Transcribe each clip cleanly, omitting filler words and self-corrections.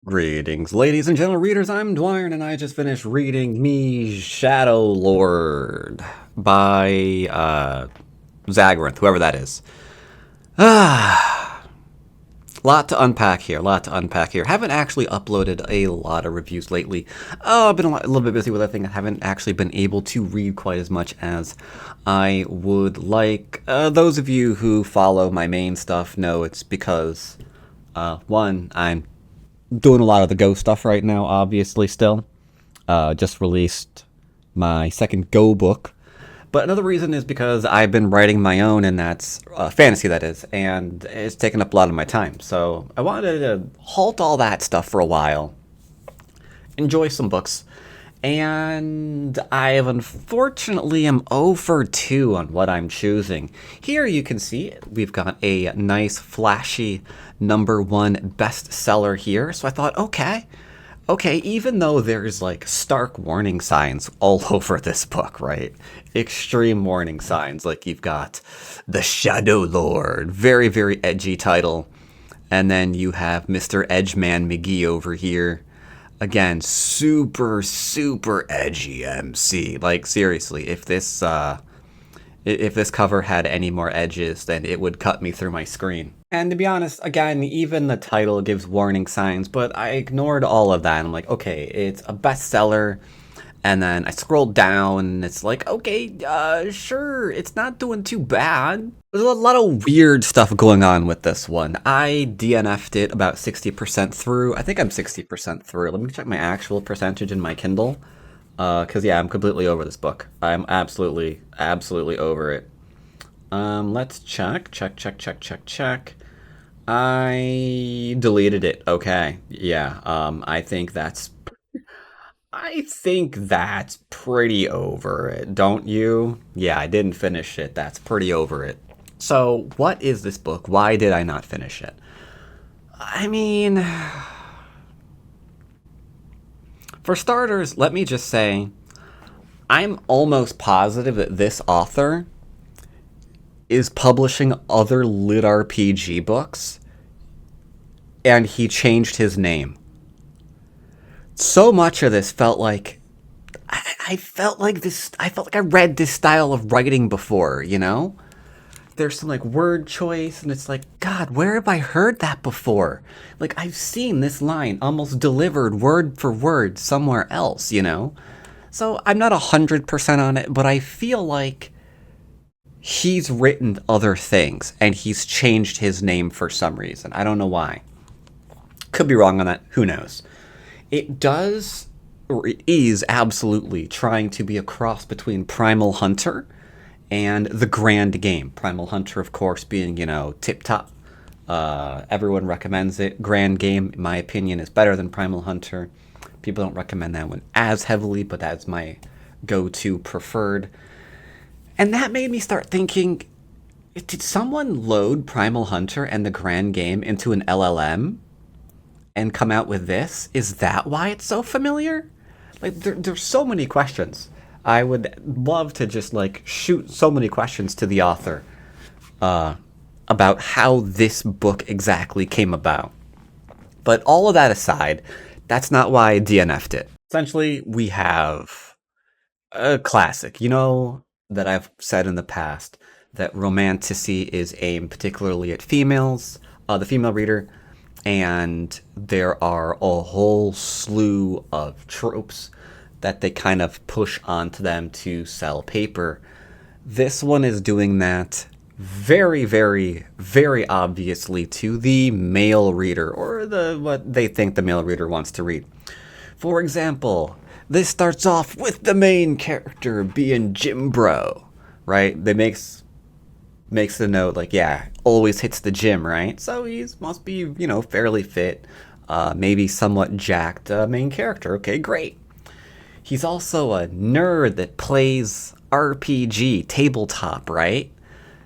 Greetings, ladies and gentle readers. I'm Dwyer, and I just finished reading Me Shadow Lord by Zagranth, whoever that is. Ah, lot to unpack here. Haven't actually uploaded a lot of reviews lately. Oh, I've been a little bit busy with other things. I haven't actually been able to read quite as much as I would like. Those of you who follow my main stuff know it's because, one, I'm doing a lot of the Go stuff right now, obviously, still. Just released my second Go book. But another reason is because I've been writing my own, and that's fantasy, that is, and it's taken up a lot of my time. So I wanted to halt all that stuff for a while, enjoy some books, and I have unfortunately am 0 for 2 on what I'm choosing. Here you can see we've got a nice flashy #1 bestseller here. So I thought, okay, even though there's like stark warning signs all over this book, right? Extreme warning signs, like you've got the Shadow Lord, very, very edgy title. And then you have Mr. Edgeman McGee over here. Again, super, super edgy MC. Like, seriously, if this cover had any more edges, then it would cut me through my screen. And to be honest, again, even the title gives warning signs, but I ignored all of that. I'm like, okay, it's a bestseller. And then I scrolled down, and it's like, okay, sure, it's not doing too bad. There's a lot of weird stuff going on with this one. I DNF'd it about 60% through. I think I'm 60% through. Let me check my actual percentage in my Kindle. Because, yeah, I'm completely over this book. I'm absolutely, absolutely over it. Let's check. Check. I deleted it. Okay. Yeah, I think that's pretty over it, don't you? Yeah, I didn't finish it. That's pretty over it. So, what is this book? Why did I not finish it? I mean, for starters, let me just say, I'm almost positive that this author is publishing other Litrpg books, and he changed his name. So much of this felt like I felt like I read this style of writing before, you know? There's some like word choice, and it's like, God, where have I heard that before? Like, I've seen this line almost delivered word for word somewhere else, you know? So I'm not 100% on it, but I feel like he's written other things and he's changed his name for some reason. I don't know why. Could be wrong on that. Who knows? It does, or it is absolutely trying to be a cross between Primal Hunter and the Grand Game. Primal Hunter, of course, being, tip top. Everyone recommends it. Grand Game, in my opinion, is better than Primal Hunter. People don't recommend that one as heavily, but that's my go-to preferred. And that made me start thinking, did someone load Primal Hunter and the Grand Game into an LLM and come out with this? Is that why it's so familiar? Like, there's so many questions. I would love to just like shoot so many questions to the author about how this book exactly came about. But all of that aside, that's not why I DNF'd it. Essentially, we have a classic. You know that I've said in the past that romanticy is aimed particularly at females, the female reader, and there are a whole slew of tropes that they kind of push onto them to sell paper. This one is doing that very, very, very obviously to the male reader, or what they think the male reader wants to read. For example, this starts off with the main character being Gym Bro, right? They makes the note like, yeah, always hits the gym, right? So he must be, fairly fit, maybe somewhat jacked main character. Okay, great. He's also a nerd that plays RPG, tabletop, right?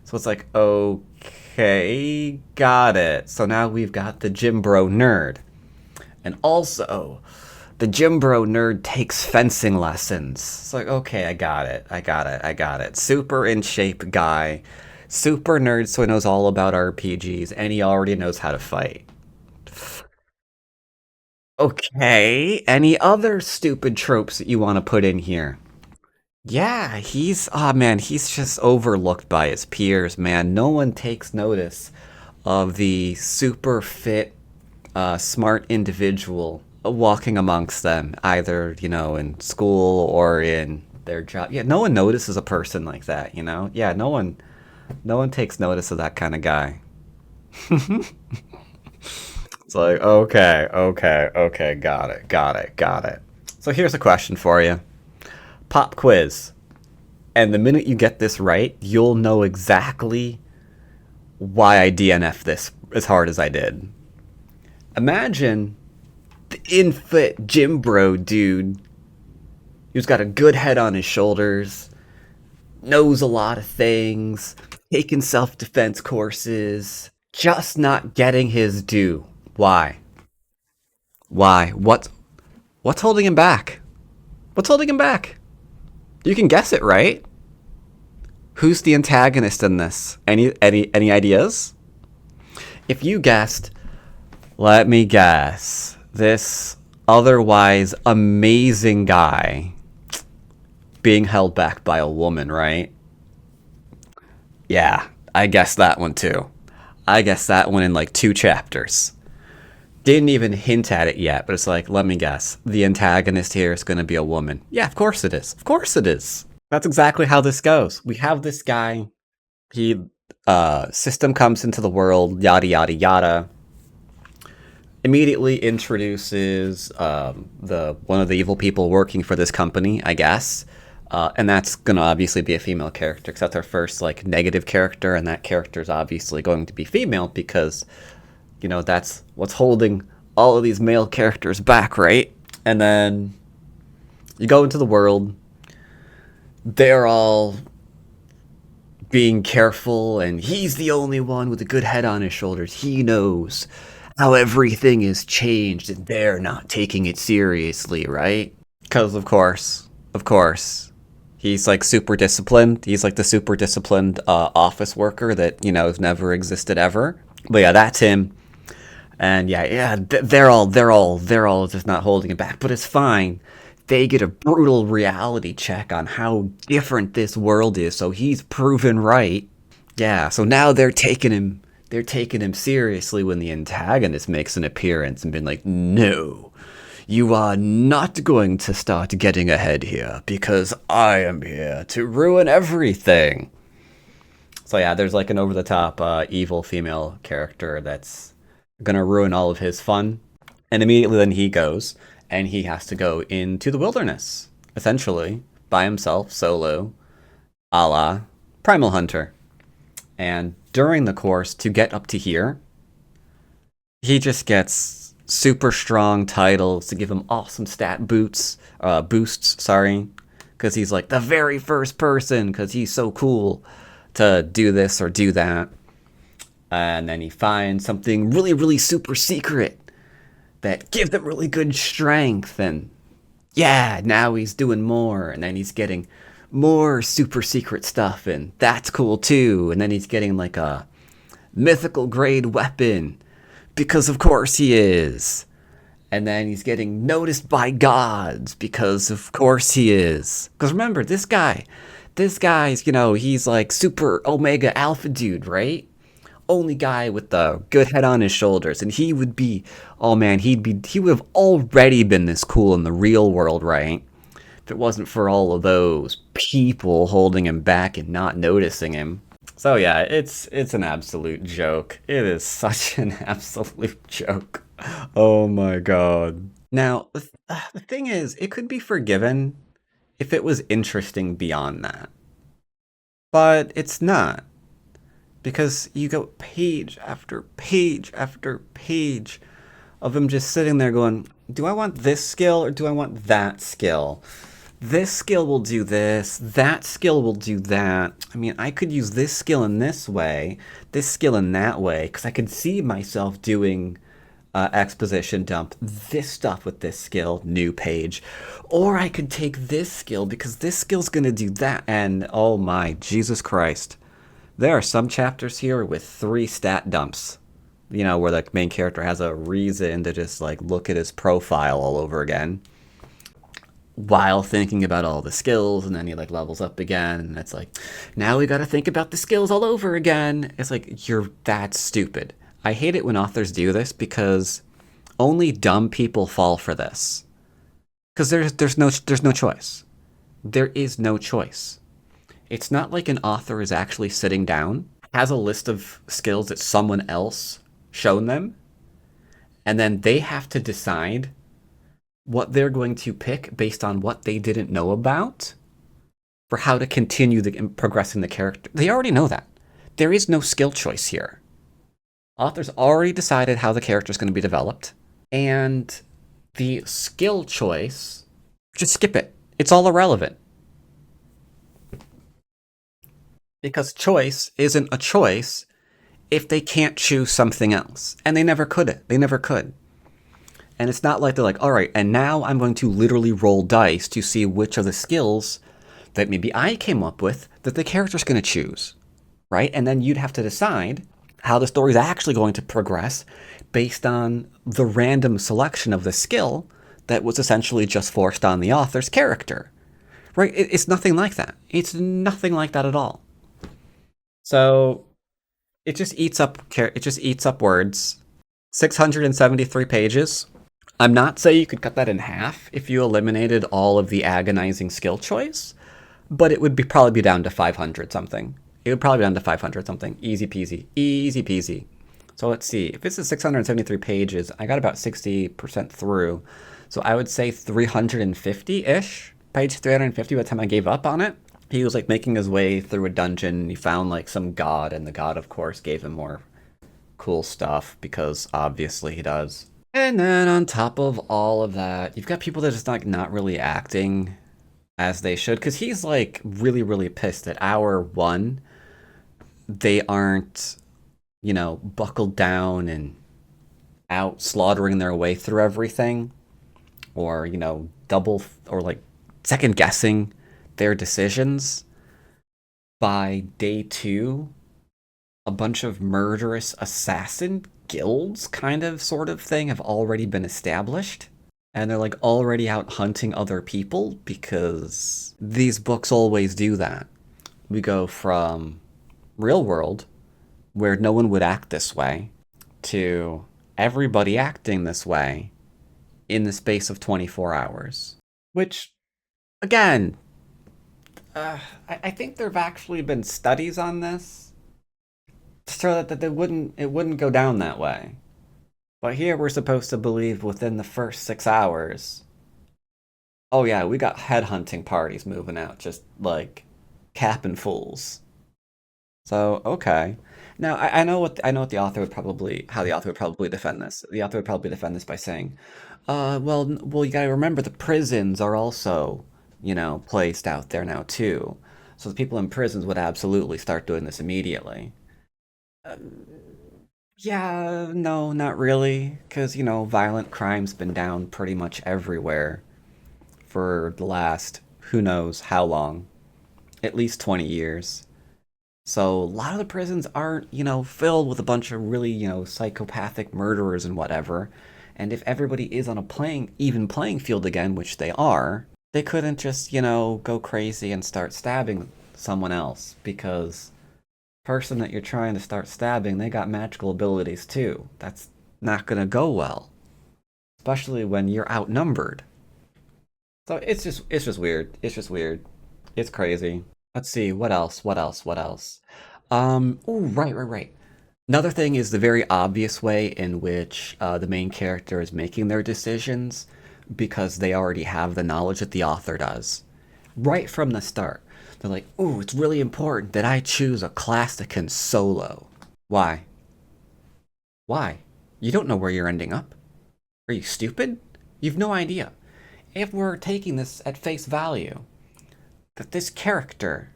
So it's like, okay, got it. So now we've got the Gym Bro nerd. And also, the Gym Bro nerd takes fencing lessons. It's like, okay, I got it. Super in shape guy. Super nerd, so he knows all about RPGs, and he already knows how to fight. Okay, any other stupid tropes that you want to put in here? Yeah, man, he's just overlooked by his peers, man. No one takes notice of the super fit, smart individual walking amongst them, either, in school or in their job. Yeah, no one notices a person like that. Yeah, no one takes notice of that kind of guy. It's like, okay, okay, okay, got it, got it, got it. So here's a question for you. Pop quiz. And the minute you get this right, you'll know exactly why I DNF this as hard as I did. Imagine the infit gym bro dude who's got a good head on his shoulders, knows a lot of things, taking self-defense courses, just not getting his due. Why? Why? What's holding him back? What's holding him back? You can guess it, right? Who's the antagonist in this? Any ideas? If you guessed, let me guess. This otherwise amazing guy being held back by a woman, right? Yeah, I guessed that one too. I guessed that one in like 2 chapters. Didn't even hint at it yet, but it's like, let me guess. The antagonist here is going to be a woman. Yeah, of course it is. Of course it is. That's exactly how this goes. We have this guy. System comes into the world, yada, yada, yada. Immediately introduces one of the evil people working for this company, I guess. And that's going to obviously be a female character, because that's our first like negative character, and that character is obviously going to be female because, that's what's holding all of these male characters back, right? And then you go into the world. They're all being careful, and he's the only one with a good head on his shoulders. He knows how everything is changed, and they're not taking it seriously, right? Because, of course, he's like super disciplined. He's like the super disciplined office worker that, has never existed ever. But yeah, that's him. And they're all just not holding it back. But it's fine. They get a brutal reality check on how different this world is, so he's proven right. Yeah, so now they're taking him seriously when the antagonist makes an appearance and been like, no, you are not going to start getting ahead here because I am here to ruin everything. So yeah, there's like an over-the-top evil female character that's gonna ruin all of his fun. And immediately then he goes, and he has to go into the wilderness, essentially, by himself, solo, a la Primal Hunter. And during the course, to get up to here, he just gets super strong titles to give him awesome stat boosts, because he's like the very first person, because he's so cool to do this or do that. And then he finds something really, really super secret that gives him really good strength, and yeah, now he's doing more, and then he's getting more super secret stuff, and that's cool too, and then he's getting like a mythical grade weapon, because of course he is, and then he's getting noticed by gods, because of course he is, because remember, this guy's, he's like super omega alpha dude, right? Only guy with the good head on his shoulders, and he would be, oh man, he would have already been this cool in the real world, right? If it wasn't for all of those people holding him back and not noticing him. So yeah, it's an absolute joke. It is such an absolute joke. Oh my god. Now, the thing is, it could be forgiven if it was interesting beyond that. But it's not. Because you go page after page after page of him just sitting there going, do I want this skill or do I want that skill? This skill will do this, that skill will do that. I mean, I could use this skill in this way, this skill in that way, because I could see myself doing exposition dump this stuff with this skill, new page. Or I could take this skill because this skill's going to do that. And oh my, Jesus Christ. There are some chapters here with 3 stat dumps. where the main character has a reason to just like look at his profile all over again while thinking about all the skills, and then he like levels up again, and it's like, now we got to think about the skills all over again. It's like, you're that stupid. I hate it when authors do this because only dumb people fall for this. Because there's no choice. There is no choice. It's not like an author is actually sitting down, has a list of skills that someone else shown them, and then they have to decide what they're going to pick based on what they didn't know about for how to continue progressing the character. They already know that. There is no skill choice here. Authors already decided how the character is going to be developed, and the skill choice, just skip it. It's all irrelevant. Because choice isn't a choice if they can't choose something else. And they never could. They never could. And it's not like they're like, all right, and now I'm going to literally roll dice to see which of the skills that maybe I came up with that the character's going to choose, right? And then you'd have to decide how the story's actually going to progress based on the random selection of the skill that was essentially just forced on the author's character, right? It's nothing like that. It's nothing like that at all. So it just eats up words. 673 pages. I'm not saying you could cut that in half if you eliminated all of the agonizing skill choice, but it would probably be down to 500 something. It would probably be down to 500 something. Easy peasy. Easy peasy. So let's see. If this is 673 pages, I got about 60% through. So I would say 350-ish. Page 350 by the time I gave up on it. He was like making his way through a dungeon. He found like some god, and the god, of course, gave him more cool stuff because obviously he does. And then on top of all of that, you've got people that are just like not really acting as they should, because he's like really, really pissed at hour one. They aren't, buckled down and out slaughtering their way through everything, or, double or like second guessing their decisions. By day two, a bunch of murderous assassin guilds kind of sort of thing have already been established. And they're like already out hunting other people, because these books always do that. We go from real world, where no one would act this way, to everybody acting this way in the space of 24 hours. Which, again, I think there have actually been studies on this to show that it wouldn't go down that way. But here we're supposed to believe within the first 6 hours, oh yeah, we got headhunting parties moving out, just like capping fools. So okay, now I know what the author would probably how the author would probably defend this. The author would probably defend this by saying, well, you gotta remember the prisons are also placed out there now too. So the people in prisons would absolutely start doing this immediately. Yeah, no, not really, because violent crime's been down pretty much everywhere for the last who knows how long, at least 20 years. So a lot of the prisons aren't, filled with a bunch of really, psychopathic murderers and whatever. And if everybody is on a even playing field again, which they are, they couldn't just, go crazy and start stabbing someone else, because the person that you're trying to start stabbing, they got magical abilities too. That's not gonna go well, especially when you're outnumbered. So it's just weird. It's just weird. It's crazy. Let's see, what else? Oh, right. Another thing is the very obvious way in which the main character is making their decisions, because they already have the knowledge that the author does. Right from the start. They're like, ooh, it's really important that I choose a class that can solo. Why? Why? You don't know where you're ending up. Are you stupid? You've no idea. If we're taking this at face value, that this character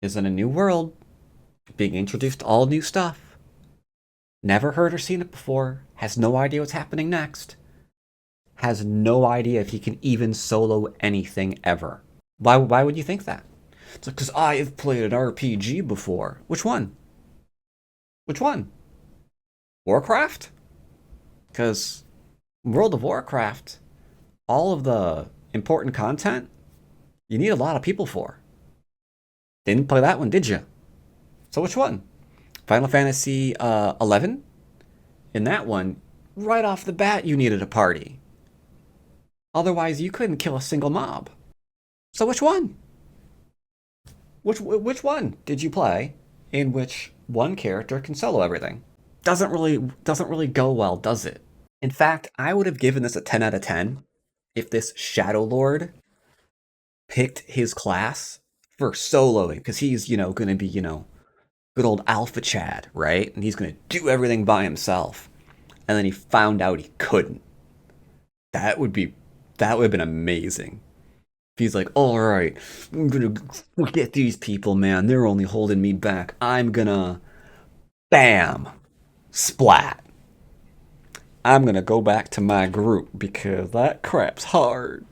is in a new world, being introduced to all new stuff, never heard or seen it before, has no idea what's happening next, has no idea if he can even solo anything ever. Why would you think that? It's like, because I have played an RPG before. Which one? Which one? Warcraft? Because World of Warcraft, all of the important content, you need a lot of people for. Didn't play that one, did you? So which one? Final Fantasy 11? In that one, right off the bat, you needed a party. Otherwise, you couldn't kill a single mob. So which one? Which one did you play in which one character can solo everything? Doesn't really go well, does it? In fact, I would have given this a 10 out of 10 if this Shadow Lord picked his class for soloing, because he's, going to be, good old Alpha Chad, right? And he's going to do everything by himself. And then he found out he couldn't. That would be, that would have been amazing. If he's like, all right, I'm going to forget these people, man. They're only holding me back. I'm going to, bam, splat. I'm going to go back to my group because that crap's hard.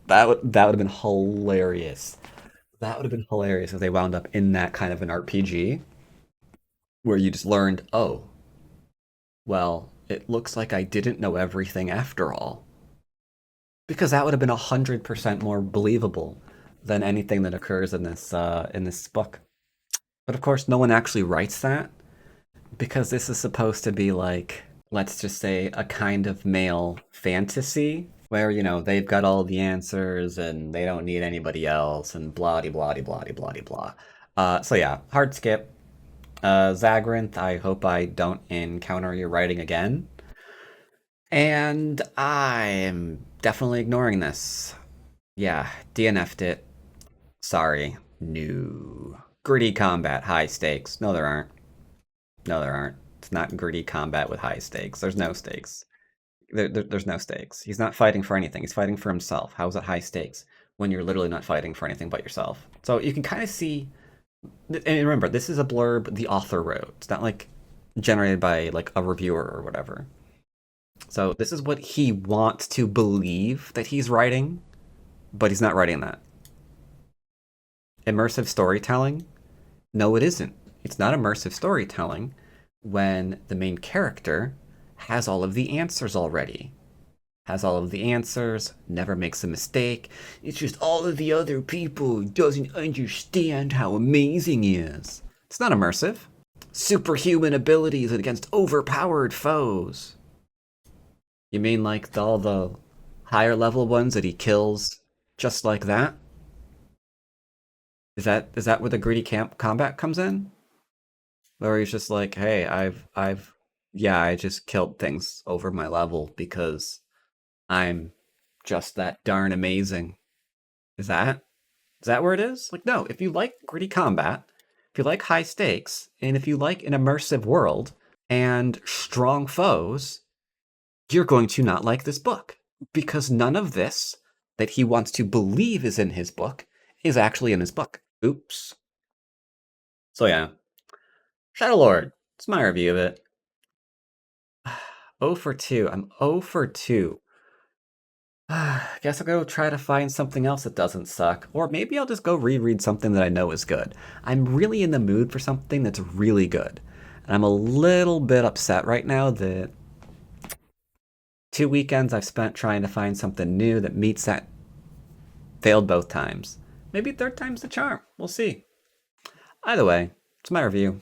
That would have been hilarious. That would have been hilarious if they wound up in that kind of an RPG where you just learned, oh, well, it looks like I didn't know everything after all. Because that would have been 100% more believable than anything that occurs in this book. But of course, no one actually writes that because this is supposed to be like, let's just say, a kind of male fantasy where they've got all the answers and they don't need anybody else and blah de blah de blah de blah de blah. So yeah, hard skip. Zagrinth, I hope I don't encounter your writing again. And I'm definitely ignoring this. Yeah, DNF'd it. Sorry. No. Gritty combat, high stakes. No, there aren't. No, there aren't. It's not gritty combat with high stakes. There's no stakes. There's no stakes. He's not fighting for anything. He's fighting for himself. How is it high stakes when you're literally not fighting for anything but yourself? So you can kind of see. And remember, this is a blurb the author wrote. It's not like generated by like a reviewer or whatever. So this is what he wants to believe that he's writing, but he's not writing that. Immersive storytelling? No, it isn't. It's not immersive storytelling when the main character has all of the answers already. Has all of the answers, never makes a mistake. It's just all of the other people doesn't understand how amazing he is. It's not immersive. Superhuman abilities against overpowered foes. You mean like all the higher level ones that he kills just like that? Is that where the greedy combat comes in? Where he's just like, hey, yeah, I just killed things over my level because I'm just that darn amazing. Is that where it is? Like, no, if you like gritty combat, if you like high stakes, and if you like an immersive world and strong foes, you're going to not like this book. Because none of this that he wants to believe is in his book is actually in his book. Oops. So yeah. Shadow Lord. It's my review of it. 0 for 2. I'm 0 for 2. Guess I'll go try to find something else that doesn't suck. Or maybe I'll just go reread something that I know is good. I'm really in the mood for something that's really good. And I'm a little bit upset right now that 2 weekends I've spent trying to find something new that meets that failed both times. Maybe third time's the charm. We'll see. Either way, it's my review.